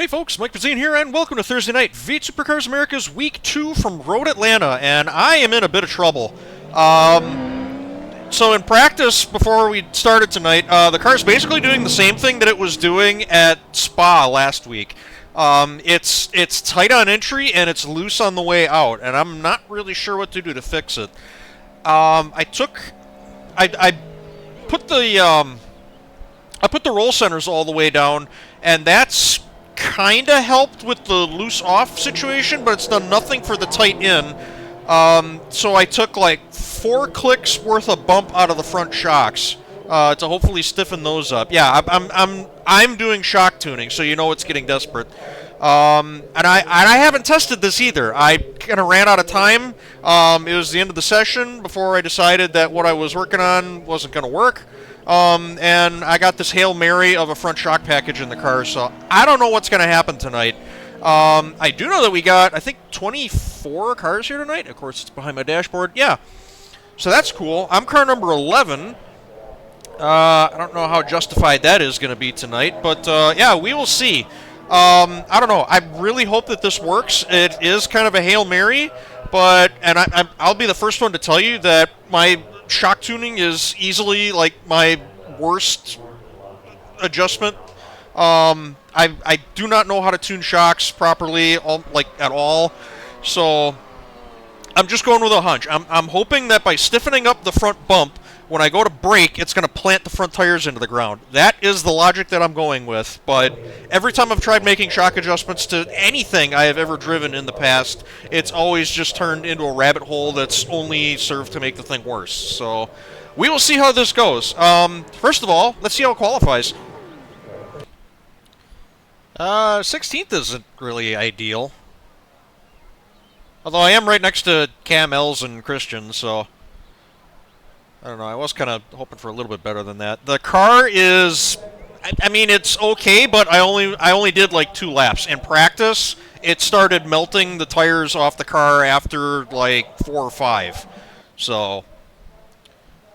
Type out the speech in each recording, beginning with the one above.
Hey folks, Mike Pizzine here, and welcome to Thursday Night V8 Supercars America's Week 2 from Road Atlanta, and I am in a bit of trouble. So in practice, before we started tonight, the car's basically doing the same thing that it was doing at Spa last week. It's tight on entry, and it's loose on the way out, and I'm not really sure what to do to fix it. I put the roll centers all the way down, and that's kind of helped with the loose off situation, but it's done nothing for the tight in. So I took like 4 clicks worth of bump out of the front shocks to hopefully stiffen those up. Yeah, I'm doing shock tuning, so you know it's getting desperate. And I haven't tested this either. I kind of ran out of time. It was the end of the session before I decided that what I was working on wasn't going to work. And I got this Hail Mary of a front shock package in the car, so I don't know what's going to happen tonight. I do know that we got, I think, 24 cars here tonight. Of course, it's behind my dashboard. Yeah, so that's cool. I'm car number 11. I don't know how justified that is going to be tonight, but yeah, we will see. I don't know. I really hope that this works. It is kind of a Hail Mary, but I'll be the first one to tell you that my shock tuning is easily like my worst adjustment. I do not know how to tune shocks properly, at all. So I'm just going with a hunch. I'm hoping that by stiffening up the front bump, when I go to brake, it's going to plant the front tires into the ground. That is the logic that I'm going with. But every time I've tried making shock adjustments to anything I have ever driven in the past, it's always just turned into a rabbit hole that's only served to make the thing worse. So we will see how this goes. First of all, let's see how it qualifies. 16th isn't really ideal. Although I am right next to Cam Els and Christian, so I don't know. I was kind of hoping for a little bit better than that. The car is, I mean, it's okay, but I only did like 2 laps. In practice, it started melting the tires off the car after like 4 or 5. So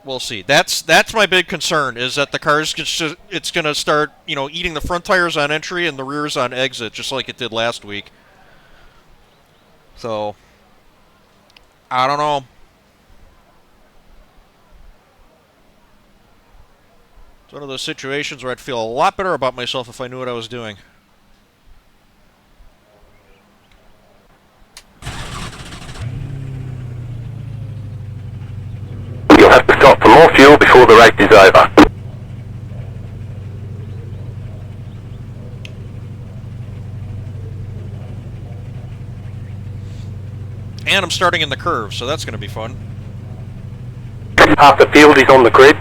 we'll see. That's my big concern, is that the car's it's going to start, eating the front tires on entry and the rears on exit, just like it did last week. So I don't know. It's one of those situations where I'd feel a lot better about myself if I knew what I was doing. You'll have to stop for more fuel before the race is over. And I'm starting in the curve, so that's going to be fun. Half the field is on the grid.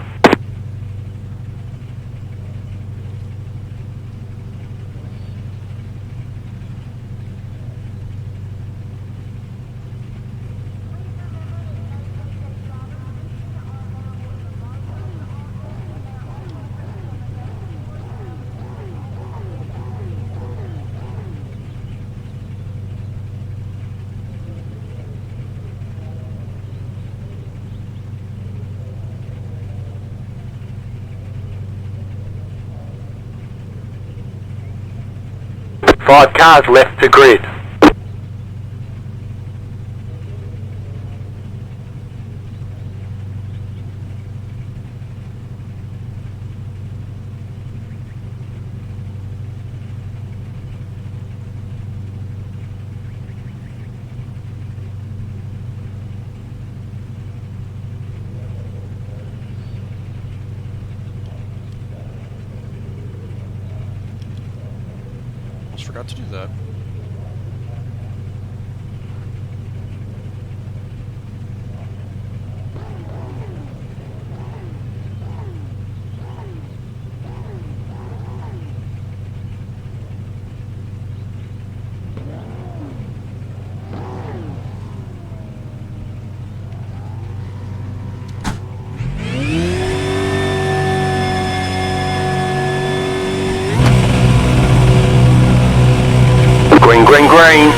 Five cars left to grid. Forgot to do that. Green.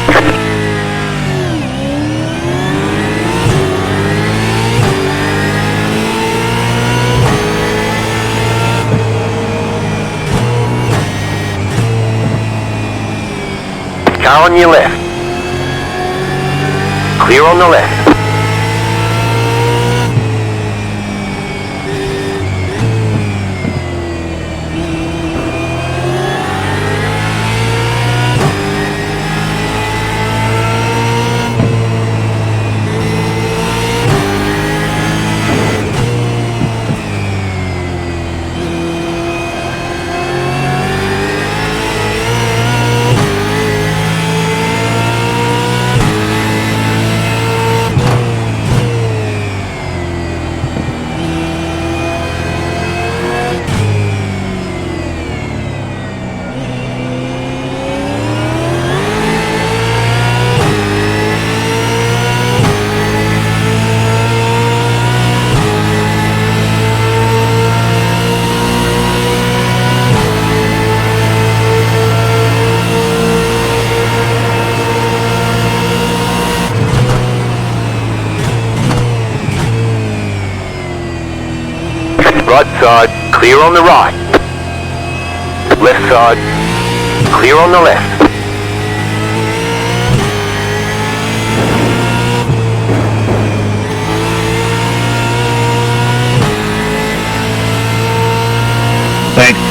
car on your left. Clear on the left. Right side, clear on the right. Left side, clear on the left. Thanks.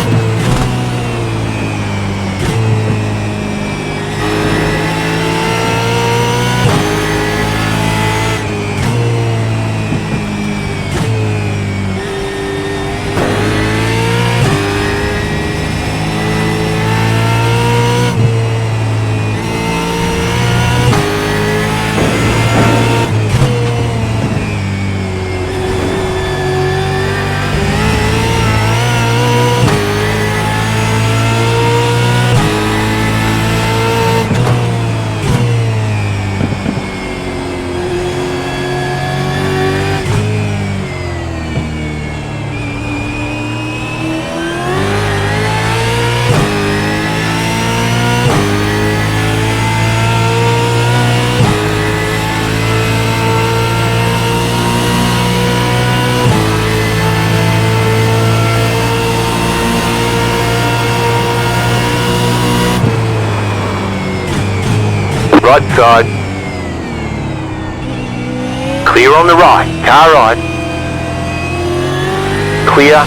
Right side. Clear on the right. Car right. Clear.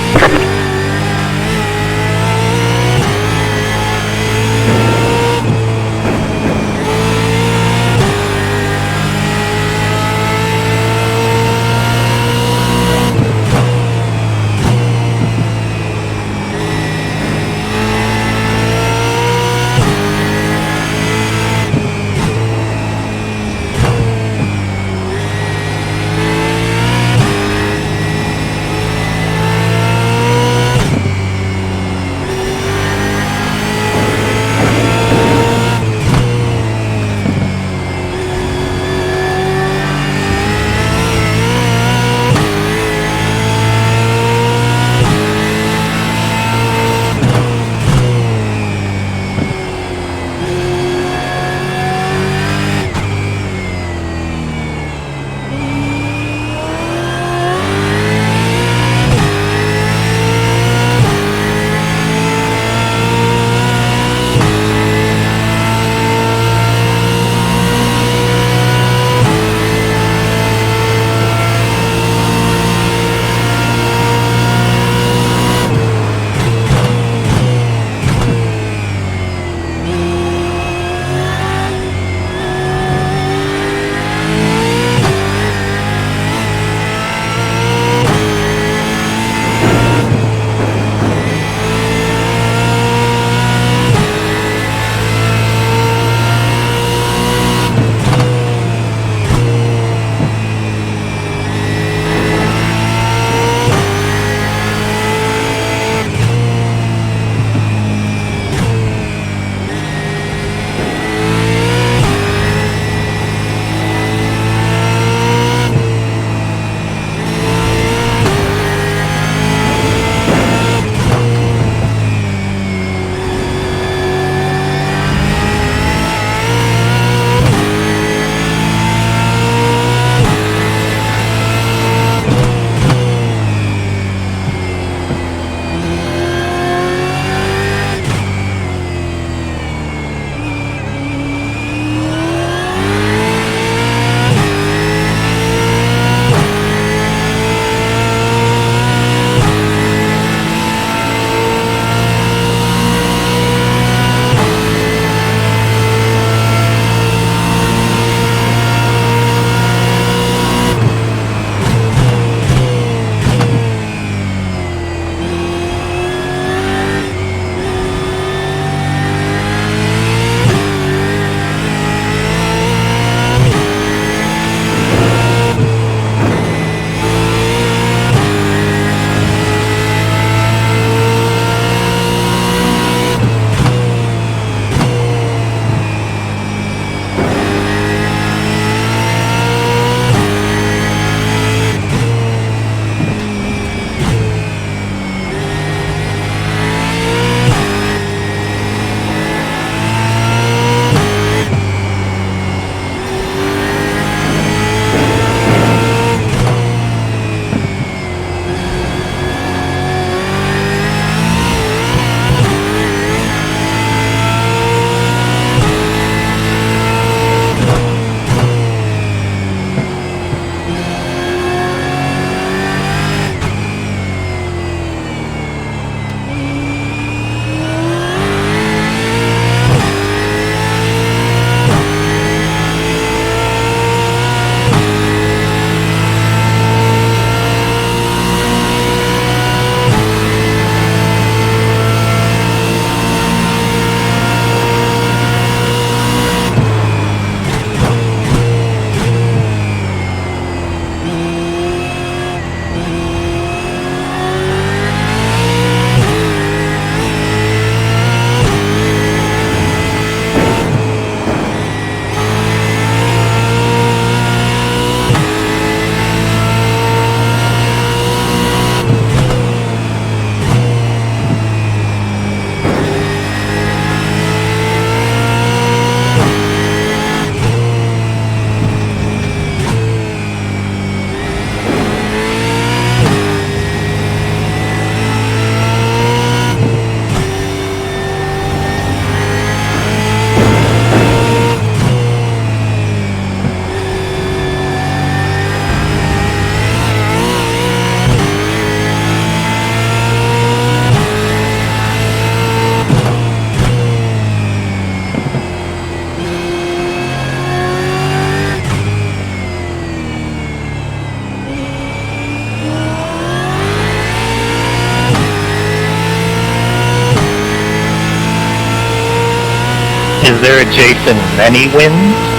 Is there a Jason many wins?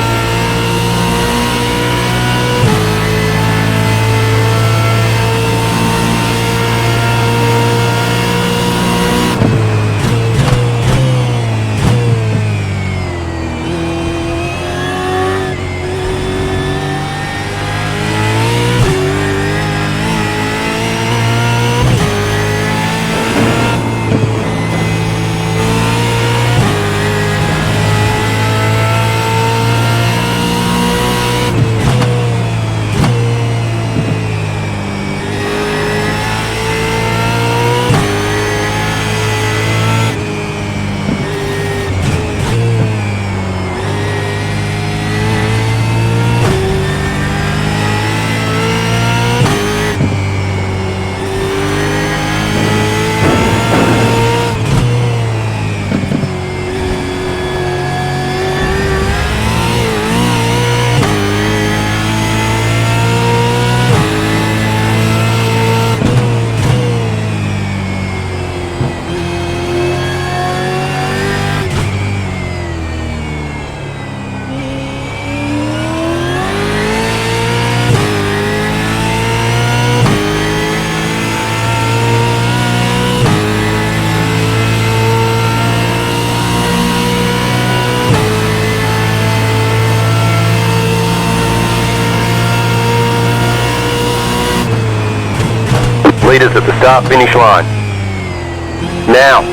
Leaders at the start-finish line. Now.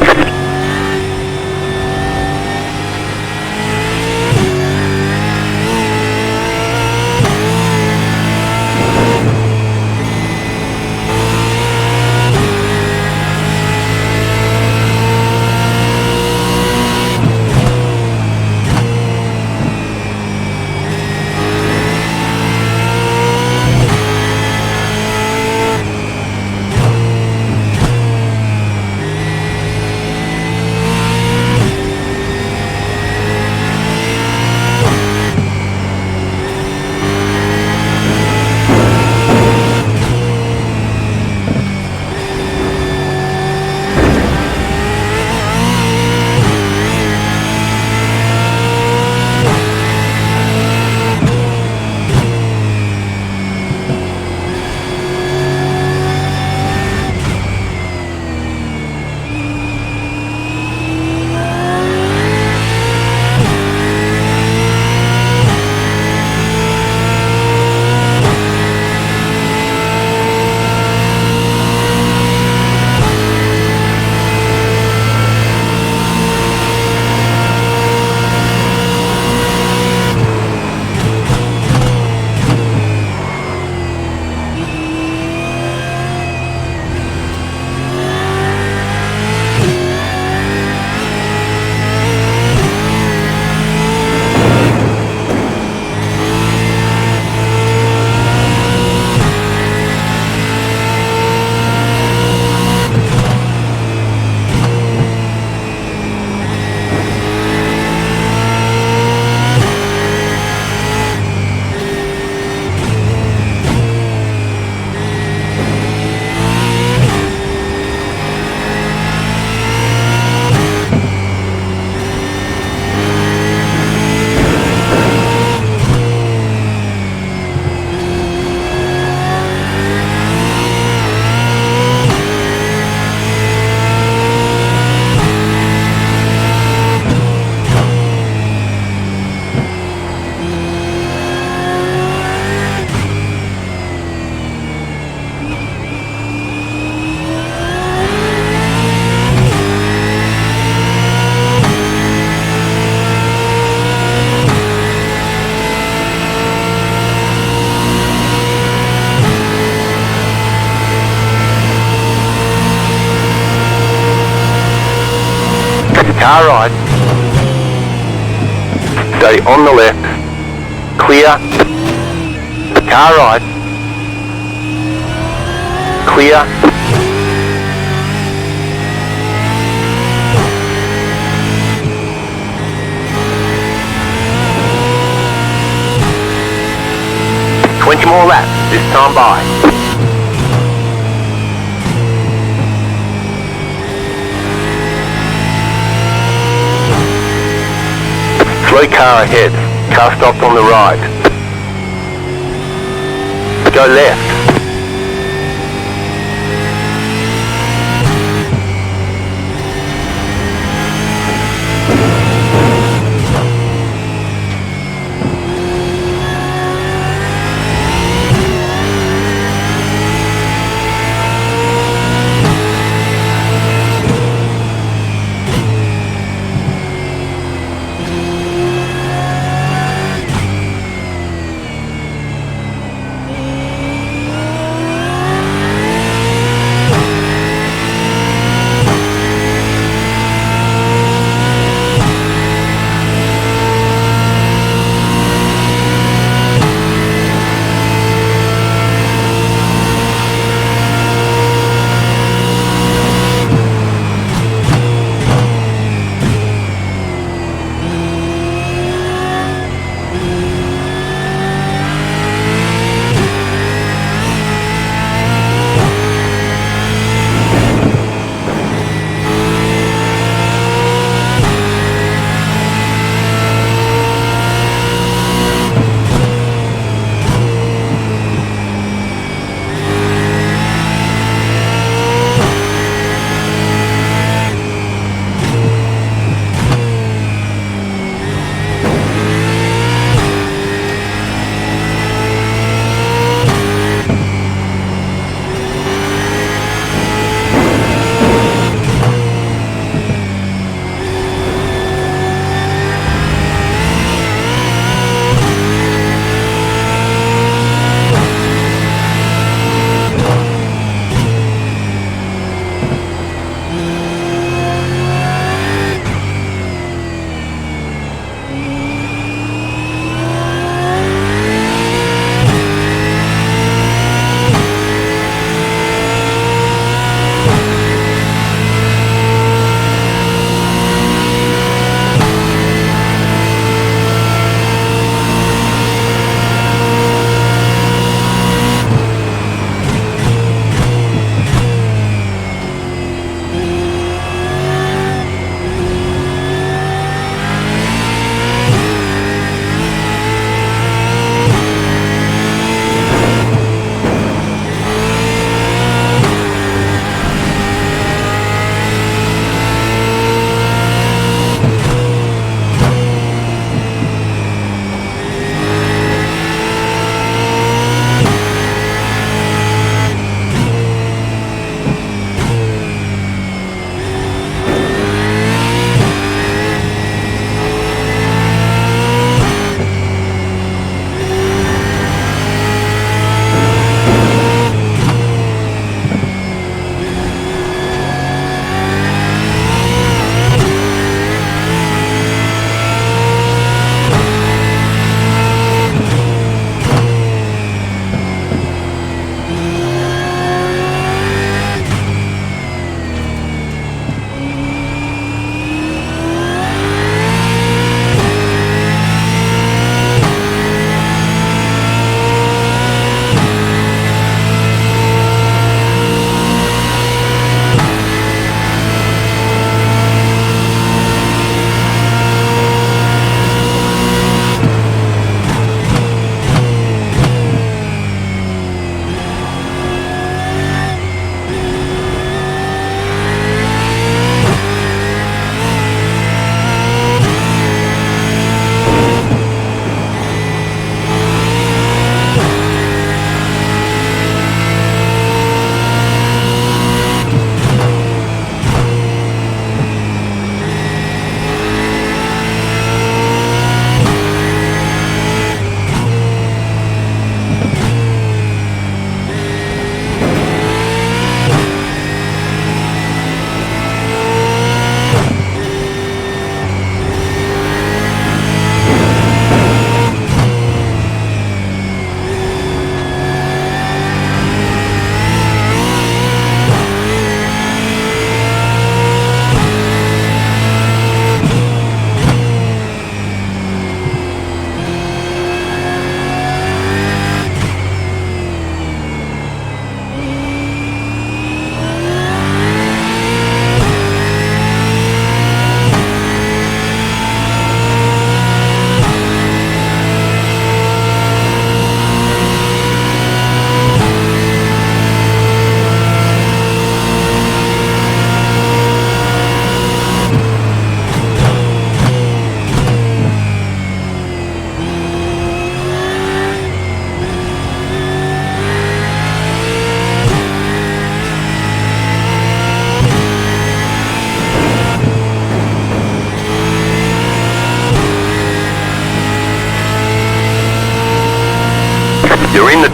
Car right. Stay on the left. Clear. Car right. Clear. More laps this time by. Slow car ahead. Car stopped on the right. Go left.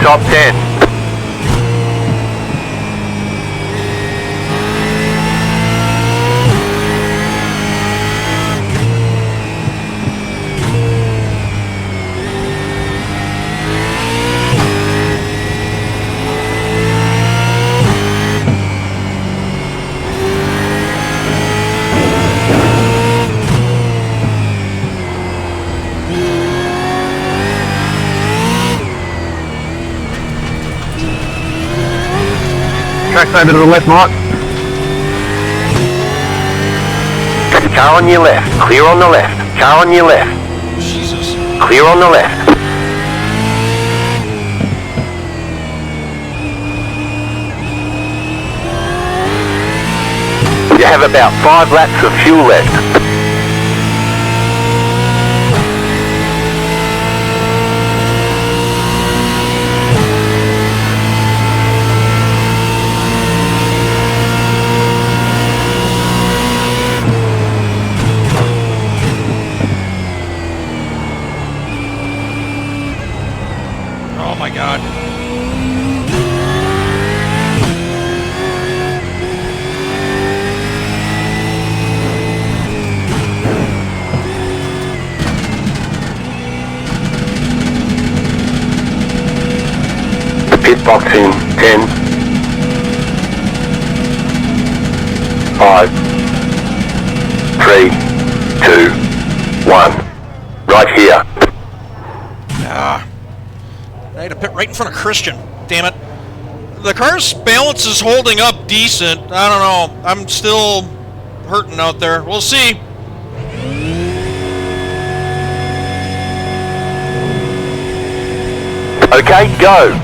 top 10. Track's over to the left, Mike. Car on your left. Clear on the left. Car on your left. Jesus. Clear on the left. You have about 5 laps of fuel left. Oh my God. Pit box in 10, 5, 3, 2, 1. Right here. Ah. I had to pit right in front of Christian. Damn it. The car's balance is holding up decent. I don't know. I'm still hurting out there. We'll see. Okay, go.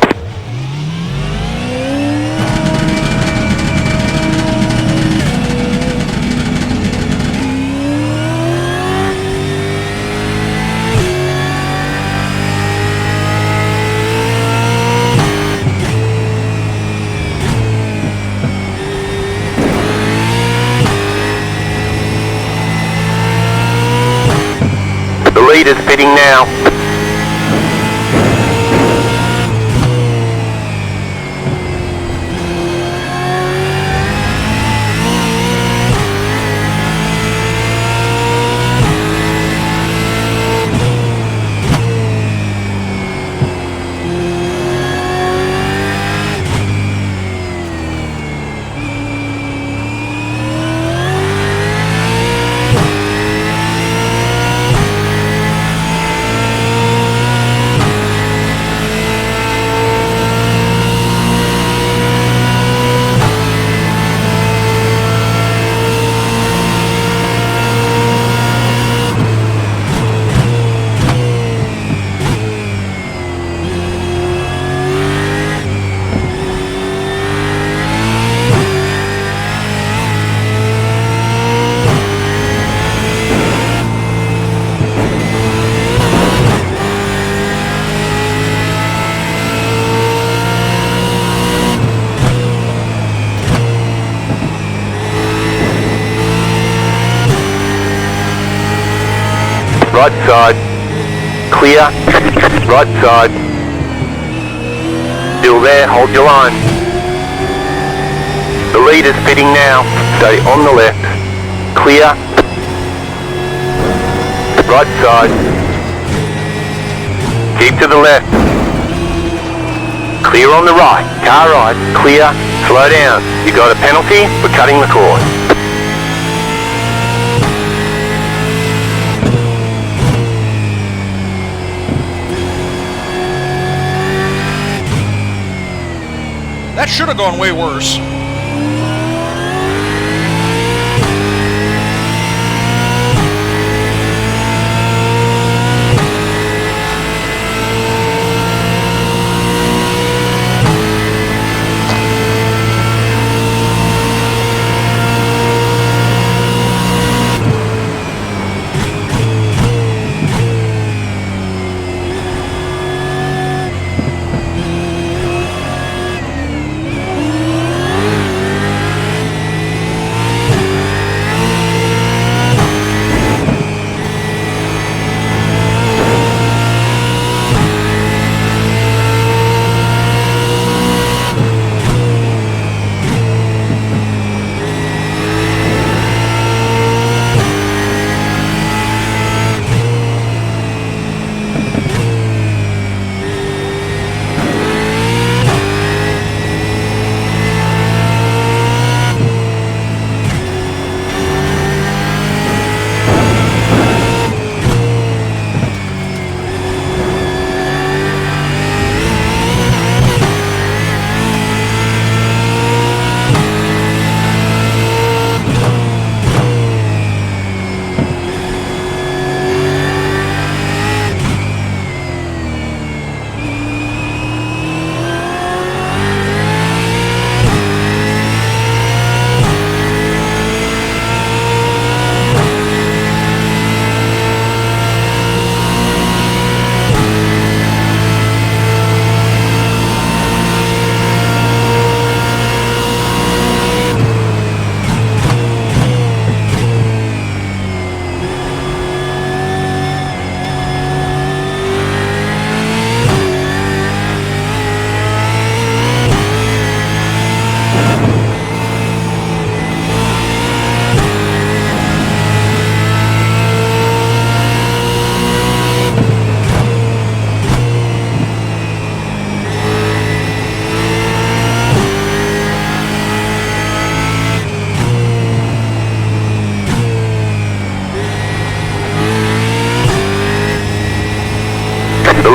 The leader's pitting now. Right side. Clear. Right side. Still there, hold your line. The leader's pitting now. Stay on the left. Clear. Right side. Keep to the left. Clear on the right. Car right. Clear. Slow down. You got a penalty for cutting the course. That should have gone way worse.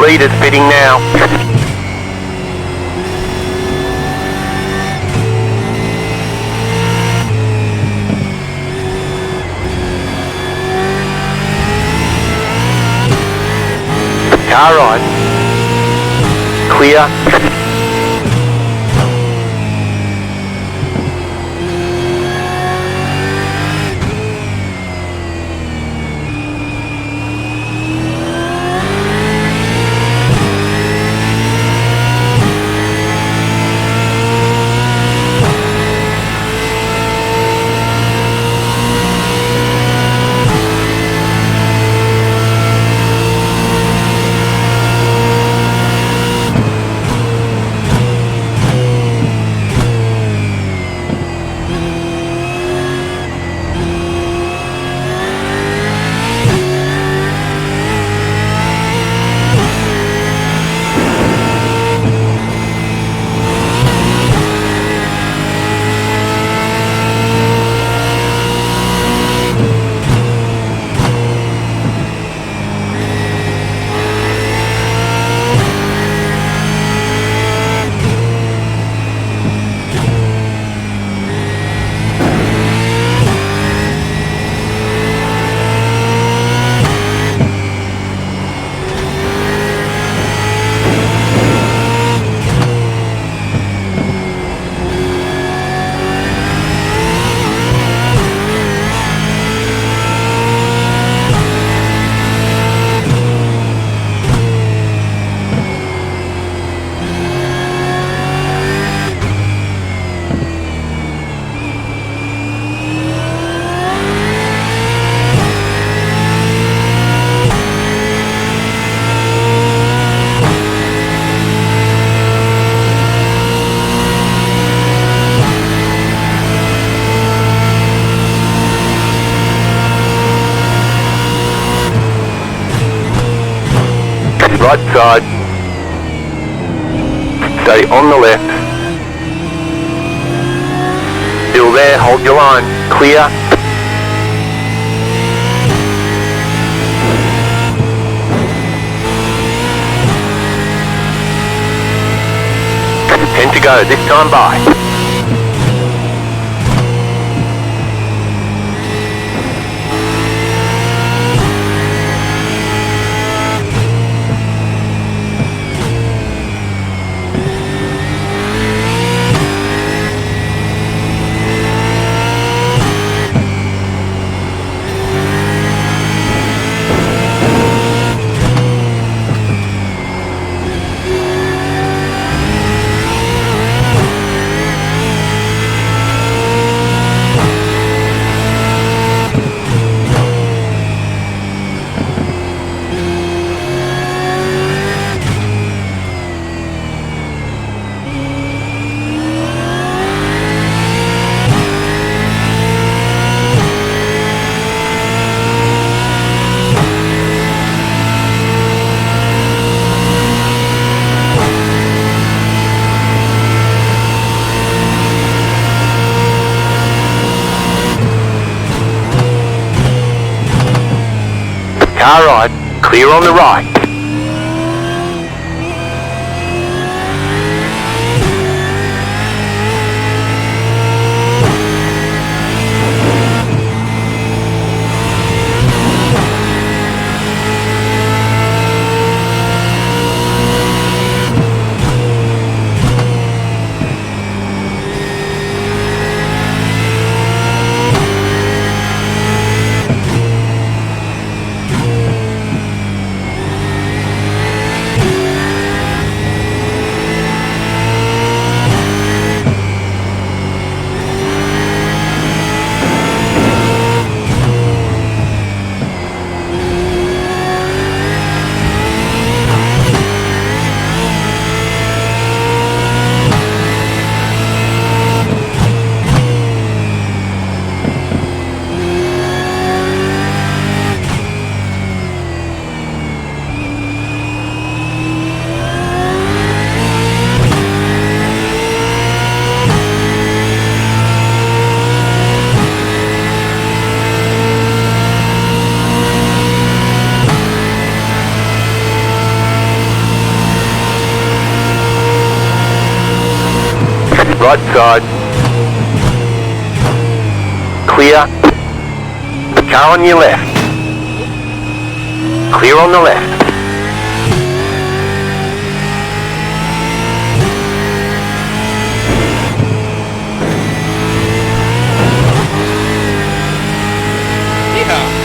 leaders pitting now. Car right. Clear. Right side. Stay on the left. Still there, hold your line. Clear. Ten to go, this time by. Car right, clear on the right. Right side. Clear. Car on your left. Clear on the left. Yeah.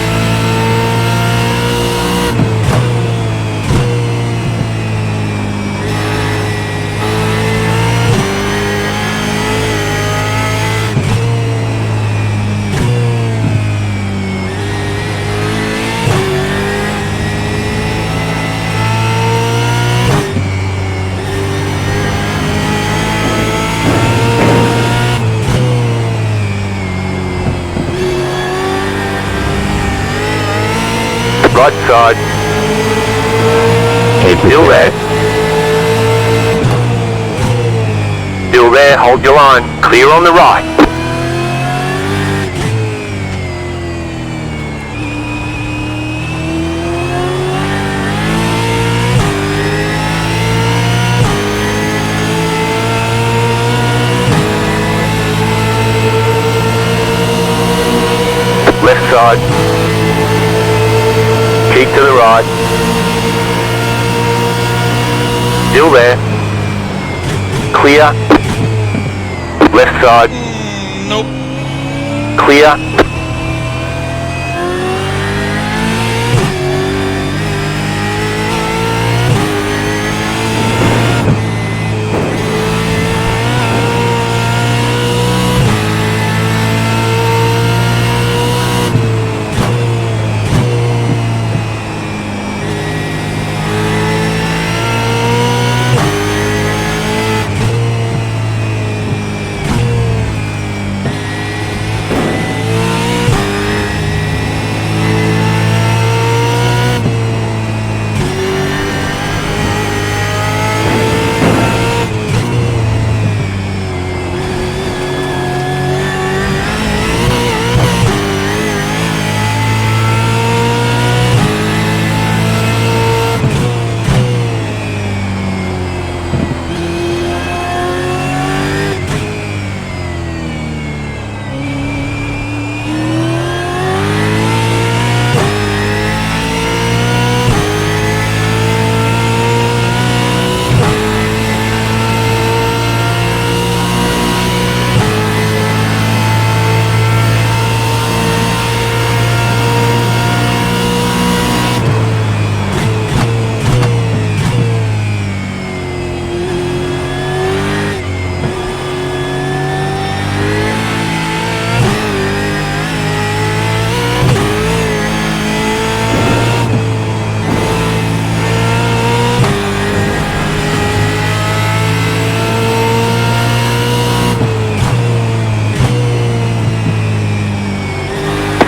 Right side. Still there. Still there, hold your line. Clear on the right. Left side. Keep to the right. Still there. Clear. Left side. Nope. Clear.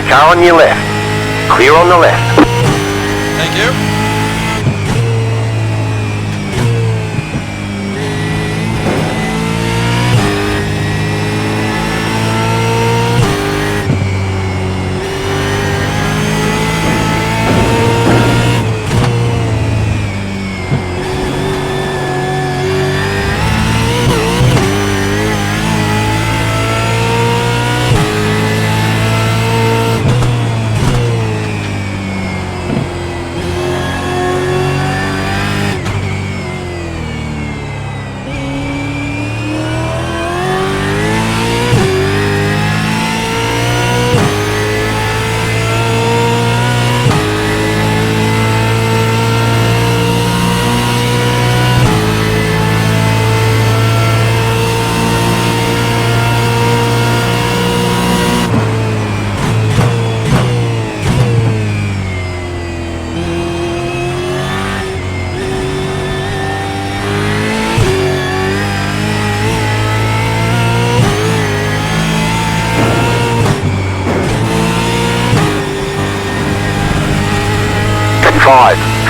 Car on your left. Clear on the left. Thank you.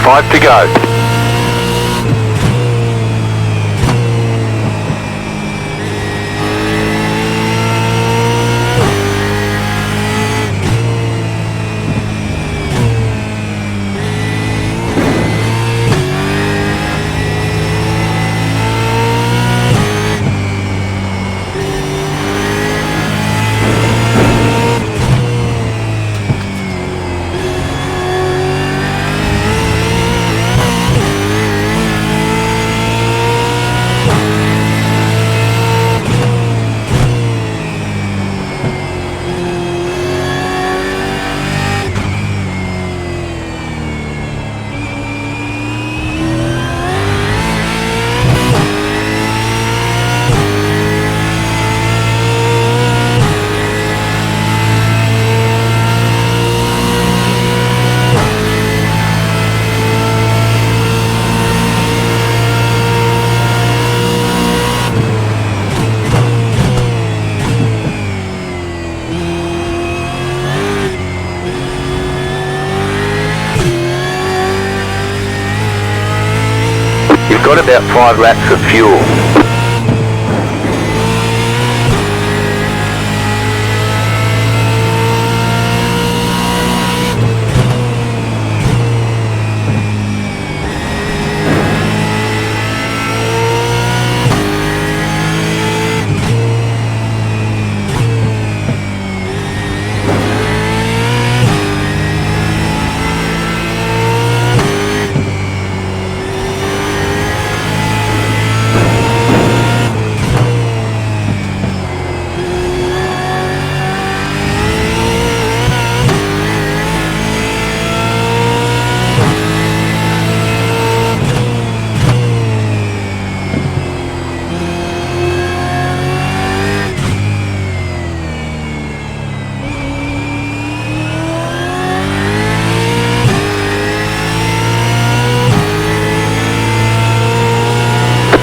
Five to go. You've got about 5 laps of fuel.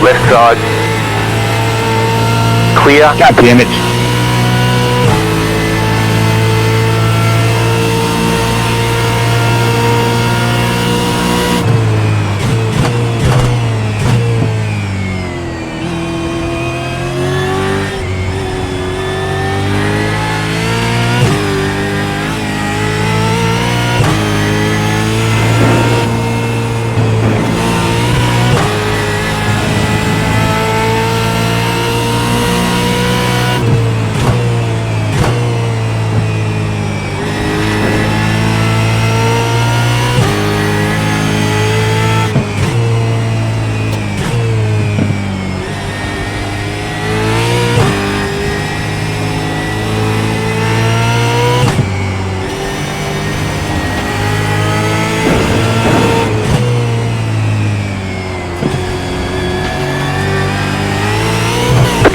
Left side. Clear. God damn it.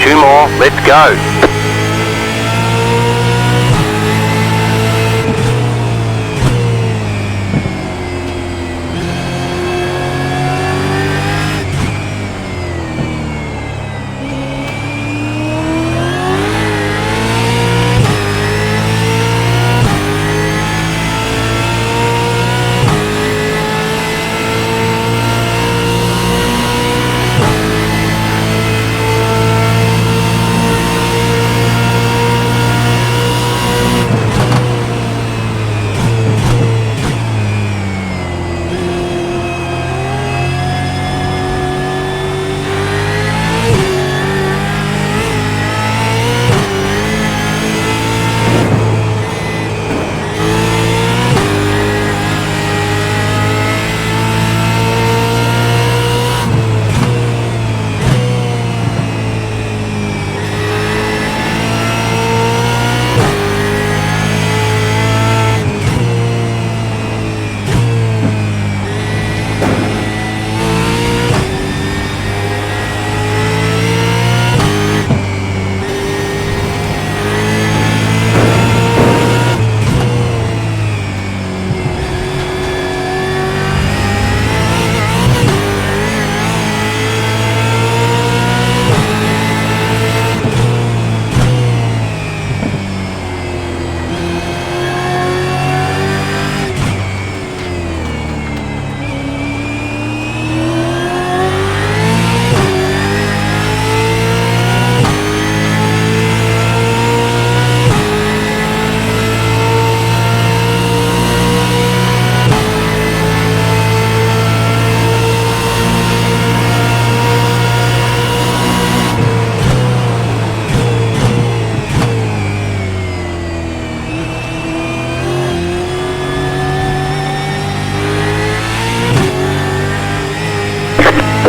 Two more, let's go.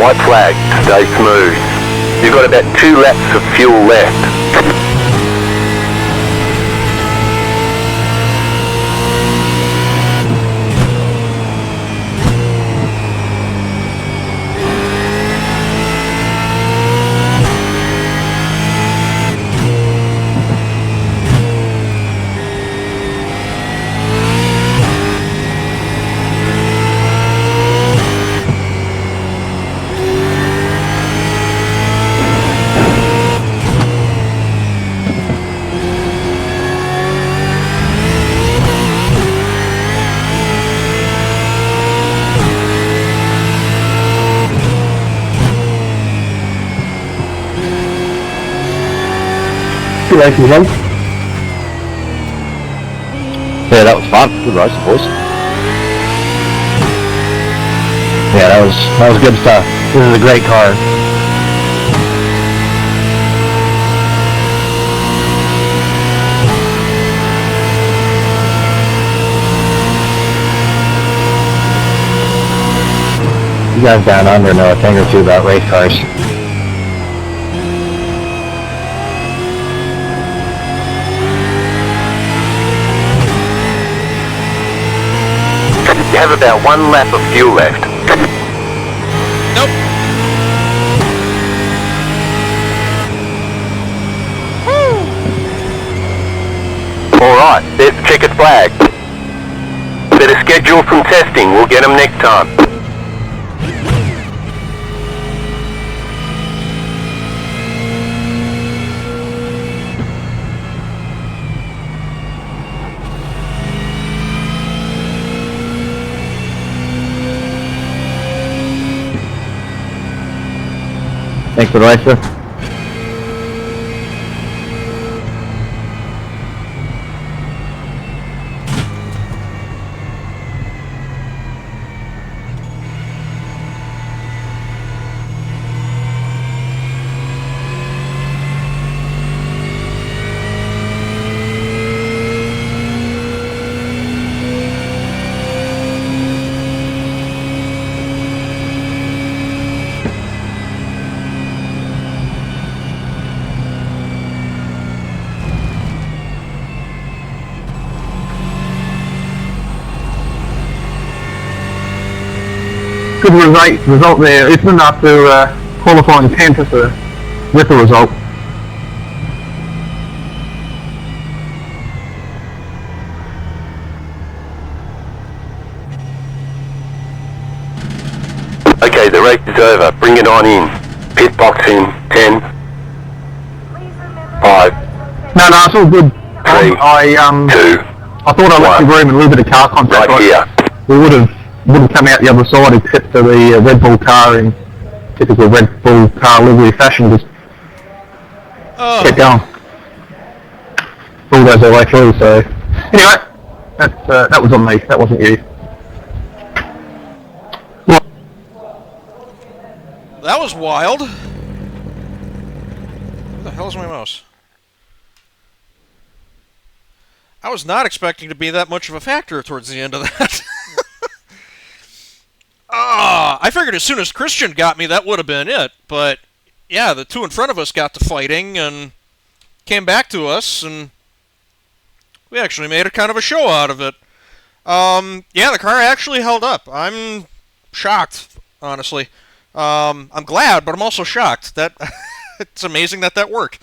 White flag, stay smooth. You've got about 2 laps of fuel left. race result. Yeah, that was fun. Good race, boys. Yeah, that was good stuff. This is a great car. You guys down under know a thing or two about race cars. You have about 1 lap of fuel left. Nope. Alright, there's the checkered flag. Set a schedule from testing, we'll get them next time. Thanks for the race, sir. Good result there. It's enough to qualifying 10th with the result. Okay, the race is over. Bring it on in. Pit box in 10, 5, No, it's all good. 3, I 2, thought I left the room and a little bit of car contact. right here. We would have come out the other side except for the Red Bull car in typical Red Bull car livery fashion. Just kept going. All goes their way through. So anyway, that was on me. That wasn't you. Well, That was wild. Where the hell is my mouse? I was not expecting to be that much of a factor towards the end of that. I figured as soon as Christian got me, that would have been it. But, yeah, the two in front of us got to fighting and came back to us, and we actually made a kind of a show out of it. Yeah, the car actually held up. I'm shocked, honestly. I'm glad, but I'm also shocked. That it's amazing that worked.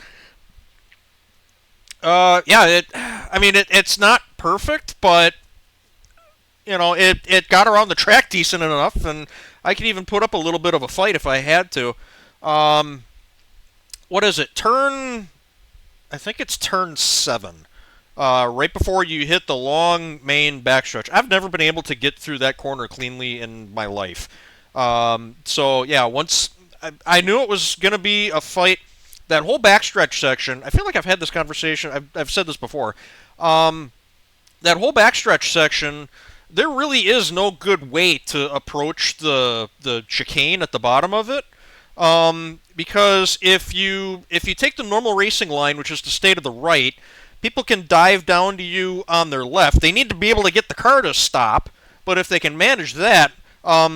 Yeah, it's not perfect, but you know, it got around the track decent enough, and I could even put up a little bit of a fight if I had to. What is it? I think it's turn 7. Right before you hit the long main backstretch. I've never been able to get through that corner cleanly in my life. So, yeah, once I knew it was going to be a fight, that whole backstretch section, I feel like I've had this conversation, I've said this before. That whole backstretch section, there really is no good way to approach the chicane at the bottom of it. Because if you take the normal racing line, which is to stay to the right, people can dive down to you on their left. They need to be able to get the car to stop, but if they can manage that,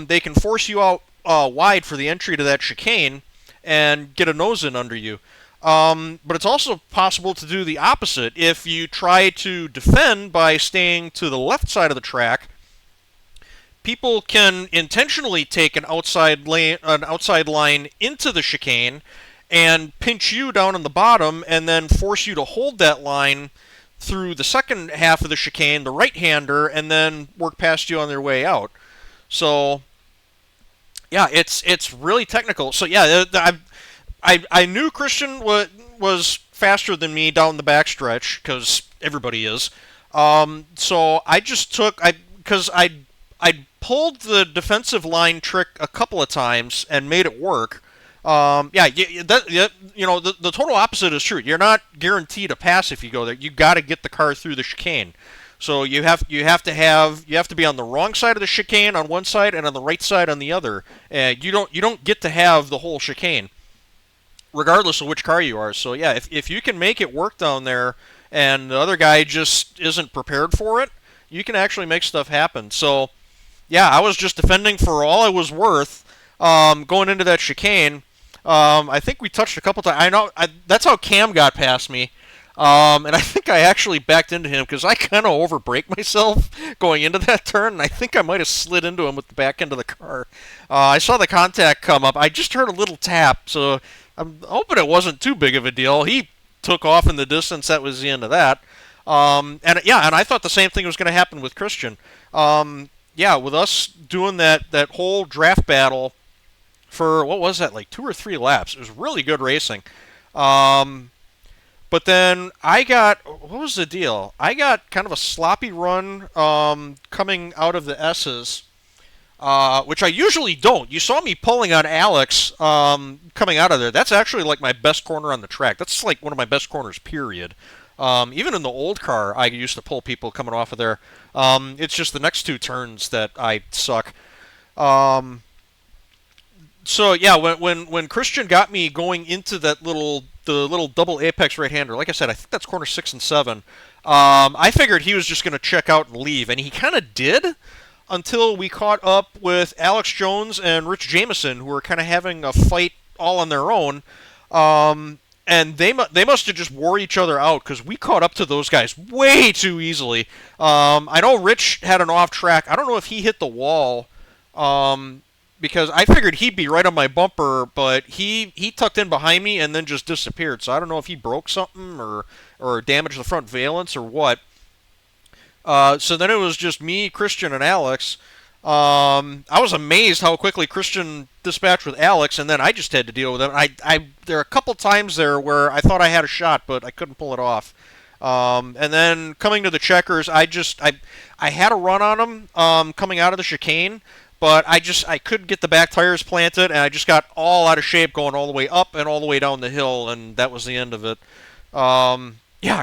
they can force you out wide for the entry to that chicane and get a nose in under you. But it's also possible to do the opposite. If you try to defend by staying to the left side of the track, people can intentionally take an outside line into the chicane and pinch you down on the bottom and then force you to hold that line through the second half of the chicane, the right-hander, and then work past you on their way out. So, yeah, it's really technical. So, yeah, I knew Christian was faster than me down the backstretch, because everybody is. So I just because I pulled the defensive line trick a couple of times and made it work. Yeah, the total opposite is true. You're not guaranteed a pass if you go there. You got to get the car through the chicane. So you have to be on the wrong side of the chicane on one side and on the right side on the other. You don't get to have the whole chicane, regardless of which car you are. So yeah, if you can make it work down there, and the other guy just isn't prepared for it, you can actually make stuff happen. So yeah, I was just defending for all I was worth, going into that chicane. I think we touched a couple times. That's how Cam got past me. And I think I actually backed into him because I kind of overbrake myself going into that turn, and I think I might have slid into him with the back end of the car. I saw the contact come up. I just heard a little tap, so I'm hoping it wasn't too big of a deal. He took off in the distance. That was the end of that. And I thought the same thing was going to happen with Christian. With us doing that whole draft battle for, what was that, like 2 or 3 laps. It was really good racing. But then what was the deal? I got kind of a sloppy run coming out of the S's, which I usually don't. You saw me pulling on Alex coming out of there. That's actually like my best corner on the track. That's like one of my best corners, period. Even in the old car, I used to pull people coming off of there. It's just the next 2 turns that I suck. So yeah, when Christian got me going into the little double apex right-hander, like I said, I think that's corner 6 and 7. I figured he was just going to check out and leave, and he kind of did until we caught up with Alex Jones and Rich Jameson, who were kind of having a fight all on their own. And they must have just wore each other out because we caught up to those guys way too easily. I know Rich had an off track. I don't know if he hit the wall. Because I figured he'd be right on my bumper, but he tucked in behind me and then just disappeared. So I don't know if he broke something or damaged the front valence or what. So then it was just me, Christian, and Alex. I was amazed how quickly Christian dispatched with Alex, and then I just had to deal with him. There are a couple times there where I thought I had a shot, but I couldn't pull it off. And then coming to the checkers, I had a run on him coming out of the chicane. But I couldn't get the back tires planted, and I just got all out of shape going all the way up and all the way down the hill, and that was the end of it.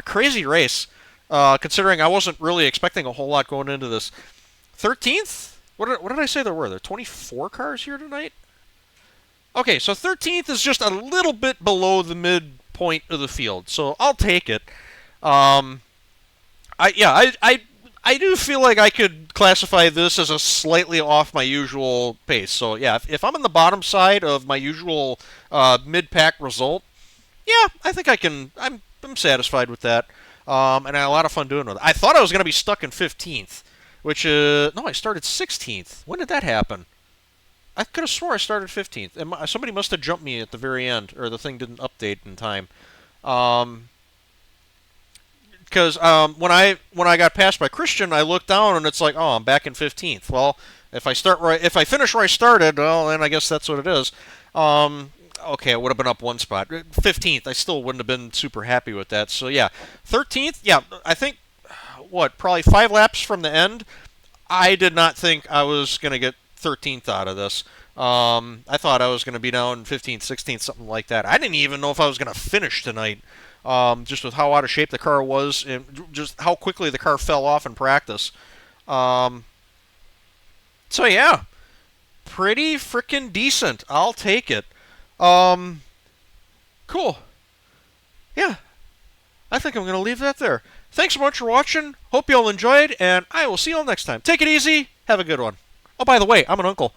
Crazy race, considering I wasn't really expecting a whole lot going into this. 13th? What did I say there were? There 24 cars here tonight? Okay, so 13th is just a little bit below the midpoint of the field, so I'll take it. I do feel like I could classify this as a slightly off my usual pace. So yeah, if I'm on the bottom side of my usual mid-pack result, yeah, I think I can. I'm satisfied with that, and I had a lot of fun doing it. I thought I was going to be stuck in 15th, which no, I started 16th. When did that happen? I could have swore I started 15th, and somebody must have jumped me at the very end, or the thing didn't update in time. Because when I got passed by Christian, I looked down and it's like, oh, I'm back in 15th. Well, if I finish where I started, well, then I guess that's what it is. Okay, it would have been up 1 spot. 15th, I still wouldn't have been super happy with that. So yeah, 13th, yeah, I think probably 5 laps from the end. I did not think I was going to get 13th out of this. I thought I was going to be down 15th, 16th, something like that. I didn't even know if I was going to finish tonight. Just with how out of shape the car was and just how quickly the car fell off in practice. So yeah, pretty freaking decent. I'll take it. Cool. Yeah, I think I'm going to leave that there. Thanks so much for watching. Hope you all enjoyed, and I will see you all next time. Take it easy. Have a good one. Oh, by the way, I'm an uncle.